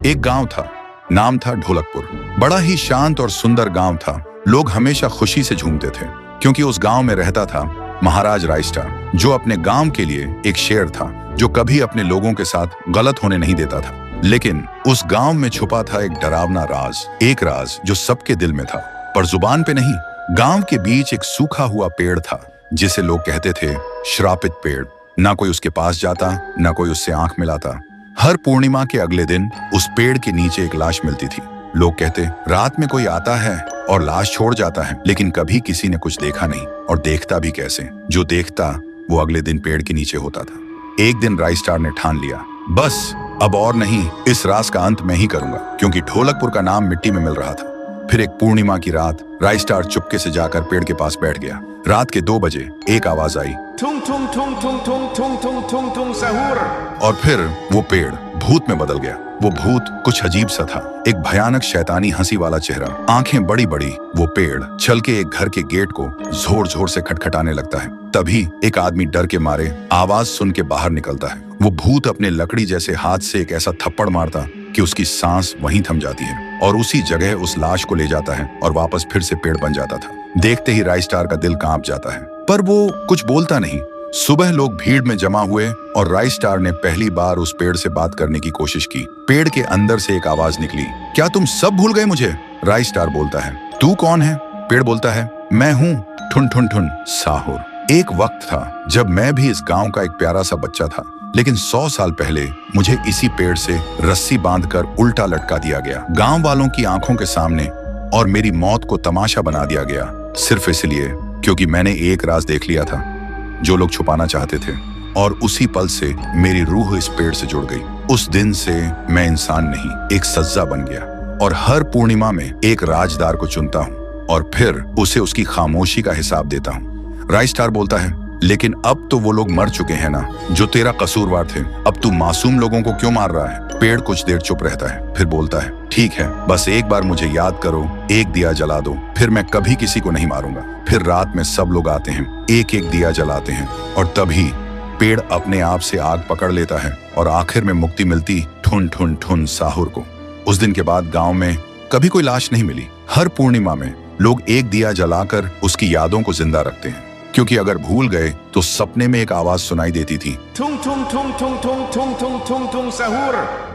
एक गांव था, नाम था ढोलकपुर। बड़ा ही शांत और सुंदर गांव था। लोग हमेशा खुशी से झूमते थे क्योंकि उस गांव में रहता था महाराज रायस्टार, जो अपने गांव के लिए एक शेर था, जो कभी अपने लोगों के साथ गलत होने नहीं देता था। लेकिन उस गांव में छुपा था एक डरावना राज, एक राज जो सबके दिल में था पर जुबान पे नहीं। गांव के बीच एक सूखा हुआ पेड़ था जिसे लोग कहते थे श्रापित पेड़। ना कोई उसके पास जाता, ना कोई उससे आंख मिलाता। हर पूर्णिमा के अगले दिन उस पेड़ के नीचे एक लाश मिलती थी। लोग कहते, रात में कोई आता है और लाश छोड़ जाता है, लेकिन कभी किसी ने कुछ देखा नहीं, और देखता भी कैसे। जो देखता वो अगले दिन पेड़ के नीचे होता था। एक दिन रायस्टार ने ठान लिया, बस अब और नहीं, इस राज का अंत मैं ही करूंगा, क्योंकि ढोलकपुर का नाम मिट्टी में मिल रहा था। फिर एक पूर्णिमा की रात रायस्टार चुपके से जाकर पेड़ के पास बैठ गया। रात के 2 बजे एक आवाज आई, थुंग थुंग थुंग थुंग थुंग थुंग थुंग थुंग थुंग सहूर। और फिर वो पेड़ भूत में बदल गया। वो भूत कुछ अजीब सा था, एक भयानक शैतानी हंसी वाला चेहरा, आंखें बड़ी बड़ी। वो पेड़ चल के एक घर के गेट को जोर जोर से खटखटाने लगता है। तभी एक आदमी डर के मारे आवाज सुन के बाहर निकलता है। वो भूत अपने लकड़ी जैसे हाथ से एक ऐसा थप्पड़ मारता कि उसकी सांस वहीं थम जाती है, और उसी जगह उस लाश को ले जाता है और वापस फिर से पेड़ बन जाता था। देखते ही रायस्टार का दिल कांप जाता है, पर वो कुछ बोलता नहीं। सुबह लोग भीड़ में जमा हुए और रायस्टार ने पहली बार उस पेड़ से बात करने की कोशिश की। पेड़ के अंदर से एक आवाज निकली, क्या तुम सब भूल गए मुझे? रायस्टार बोलता है, तू कौन है? पेड़ बोलता है, मैं हूँ ठुन ठुन ठुन साहुर। एक वक्त था जब मैं भी इस गांव का एक प्यारा सा बच्चा था, लेकिन 100 साल पहले मुझे इसी पेड़ से रस्सी बांधकर उल्टा लटका दिया गया, गांव वालों की आंखों के सामने, और मेरी मौत को तमाशा बना दिया गया, सिर्फ इसलिए क्योंकि मैंने एक राज देख लिया था जो लोग छुपाना चाहते थे। और उसी पल से मेरी रूह इस पेड़ से जुड़ गई। उस दिन से मैं इंसान नहीं, एक सज्जा बन गया, और हर पूर्णिमा में एक राजदार को चुनता हूँ और फिर उसे उसकी खामोशी का हिसाब देता हूँ। रायस्टार बोलता है, लेकिन अब तो वो लोग मर चुके हैं ना, जो तेरा कसूरवार थे। अब तू मासूम लोगों को क्यों मार रहा है? पेड़ कुछ देर चुप रहता है, फिर बोलता है, ठीक है, बस एक बार मुझे याद करो, एक दिया जला दो, फिर मैं कभी किसी को नहीं मारूंगा। फिर रात में सब लोग आते हैं, एक एक दिया जलाते हैं, और तभी पेड़ अपने आप से आग पकड़ लेता है, और आखिर में मुक्ति मिलती ठुन ठुन ठुन साहुर को। उस दिन के बाद गांव में कभी कोई लाश नहीं मिली। हर पूर्णिमा में लोग एक दिया जलाकर उसकी यादों को जिंदा रखते हैं, क्योंकि अगर भूल गए तो सपने में एक आवाज सुनाई देती थी, थुंग थुंग थुंग थुंग थुंग थुंग थुंग थुंग थुंग सहूर।